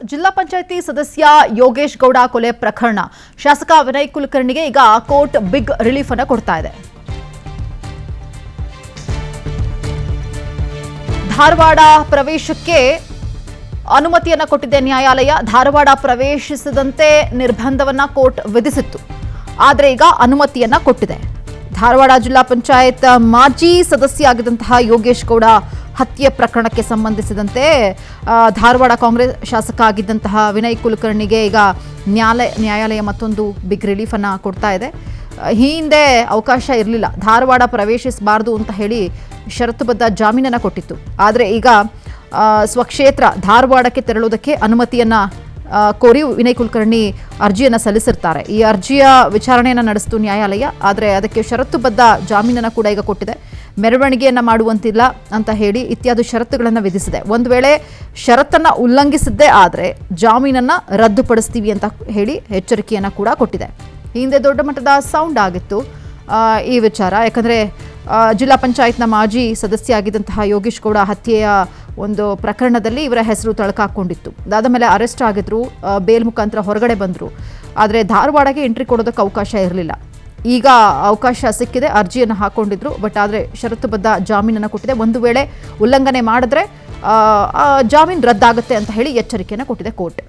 ಜಿಲ್ಲಾ ಪಂಚಾಯಿತಿ ಸದಸ್ಯ ಯೋಗೇಶ್ ಗೌಡ ಕೊಲೆ ಪ್ರಕರಣ ಶಾಸಕ ವಿನಯ್ ಕುಲಕರ್ಣಿಗೆ ಈಗ ಕೋರ್ಟ್ ಬಿಗ್ ರಿಲೀಫ್ ಅನ್ನು ಕೊಡ್ತಾ ಇದೆ. ಧಾರವಾಡ ಪ್ರವೇಶಕ್ಕೆ ಅನುಮತಿಯನ್ನ ಕೊಟ್ಟಿದೆ ನ್ಯಾಯಾಲಯ. ಧಾರವಾಡ ಪ್ರವೇಶಿಸದಂತೆ ನಿರ್ಬಂಧವನ್ನ ಕೋರ್ಟ್ ವಿಧಿಸಿತ್ತು. ಆದರೆ ಈಗ ಅನುಮತಿಯನ್ನ ಕೊಟ್ಟಿದೆ. ಧಾರವಾಡ ಜಿಲ್ಲಾ ಪಂಚಾಯತ್ ಮಾಜಿ ಸದಸ್ಯ ಆಗಿದ್ದಂತಹ ಯೋಗೇಶ್ ಗೌಡ ಹತ್ಯೆ ಪ್ರಕರಣಕ್ಕೆ ಸಂಬಂಧಿಸಿದಂತೆ ಧಾರವಾಡ ಕಾಂಗ್ರೆಸ್ ಶಾಸಕ ಆಗಿದ್ದಂತಹ ವಿನಯ್ ಕುಲಕರ್ಣಿಗೆ ಈಗ ನ್ಯಾಯಾಲಯ ಮತ್ತೊಂದು ಬಿಗ್ ರಿಲೀಫ್ ಅನ್ನ ಕೊಡ್ತಾ ಇದೆ. ಹಿಂದೆ ಅವಕಾಶ ಇರಲಿಲ್ಲ, ಧಾರವಾಡ ಪ್ರವೇಶಿಸಬಾರದು ಅಂತ ಹೇಳಿ ಷರತ್ತುಬದ್ಧ ಜಾಮೀನನ್ನು ಕೊಟ್ಟಿತ್ತು. ಆದರೆ ಈಗ ಸ್ವಕ್ಷೇತ್ರ ಧಾರವಾಡಕ್ಕೆ ತೆರಳುವುದಕ್ಕೆ ಅನುಮತಿಯನ್ನ ಕೋರಿ ವಿನಯ್ ಕುಲಕರ್ಣಿ ಅರ್ಜಿಯನ್ನು ಸಲ್ಲಿಸಿರ್ತಾರೆ. ಈ ಅರ್ಜಿಯ ವಿಚಾರಣೆಯನ್ನು ನಡೆಸಿತು ನ್ಯಾಯಾಲಯ. ಆದರೆ ಅದಕ್ಕೆ ಷರತ್ತುಬದ್ಧ ಜಾಮೀನನ್ನು ಕೂಡ ಈಗ ಕೊಟ್ಟಿದೆ. ಮೆರವಣಿಗೆಯನ್ನು ಮಾಡುವಂತಿಲ್ಲ ಅಂತ ಹೇಳಿ ಇತ್ಯಾದಿ ಷರತ್ತುಗಳನ್ನು ವಿಧಿಸಿದೆ. ಒಂದು ವೇಳೆ ಷರತ್ತನ್ನು ಉಲ್ಲಂಘಿಸಿದ್ದೇ ಆದರೆ ಜಾಮೀನನ್ನು ರದ್ದುಪಡಿಸ್ತೀವಿ ಅಂತ ಹೇಳಿ ಎಚ್ಚರಿಕೆಯನ್ನು ಕೂಡ ಕೊಟ್ಟಿದೆ. ಹಿಂದೆ ದೊಡ್ಡ ಮಟ್ಟದ ಸೌಂಡ್ ಆಗಿತ್ತು ಈ ವಿಚಾರ. ಯಾಕಂದರೆ ಜಿಲ್ಲಾ ಪಂಚಾಯತ್ನ ಮಾಜಿ ಸದಸ್ಯ ಆಗಿದ್ದಂತಹ ಯೋಗೇಶ್ ಗೌಡ ಹತ್ಯೆಯ ಒಂದು ಪ್ರಕರಣದಲ್ಲಿ ಇವರ ಹೆಸರು ತಳಕಾಕೊಂಡಿತ್ತು. ಅದಾದ ಮೇಲೆ ಅರೆಸ್ಟ್ ಆಗಿದ್ರು, ಬೇಲ್ ಮುಖಾಂತರ ಹೊರಗಡೆ ಬಂದರು. ಆದರೆ ಧಾರವಾಡಕ್ಕೆ ಎಂಟ್ರಿ ಕೊಡೋದಕ್ಕೆ ಅವಕಾಶ ಇರಲಿಲ್ಲ. ಈಗ ಅವಕಾಶ ಸಿಕ್ಕಿದೆ, ಅರ್ಜಿಯನ್ನು ಹಾಕೊಂಡಿದ್ರು. ಬಟ್ ಆದರೆ ಷರತ್ತುಬದ್ಧ ಜಾಮೀನನ್ನು ಕೊಟ್ಟಿದೆ. ಒಂದು ವೇಳೆ ಉಲ್ಲಂಘನೆ ಮಾಡಿದ್ರೆ ಜಾಮೀನು ರದ್ದಾಗುತ್ತೆ ಅಂತ ಹೇಳಿ ಎಚ್ಚರಿಕೆಯನ್ನು ಕೊಟ್ಟಿದೆ ಕೋರ್ಟ್.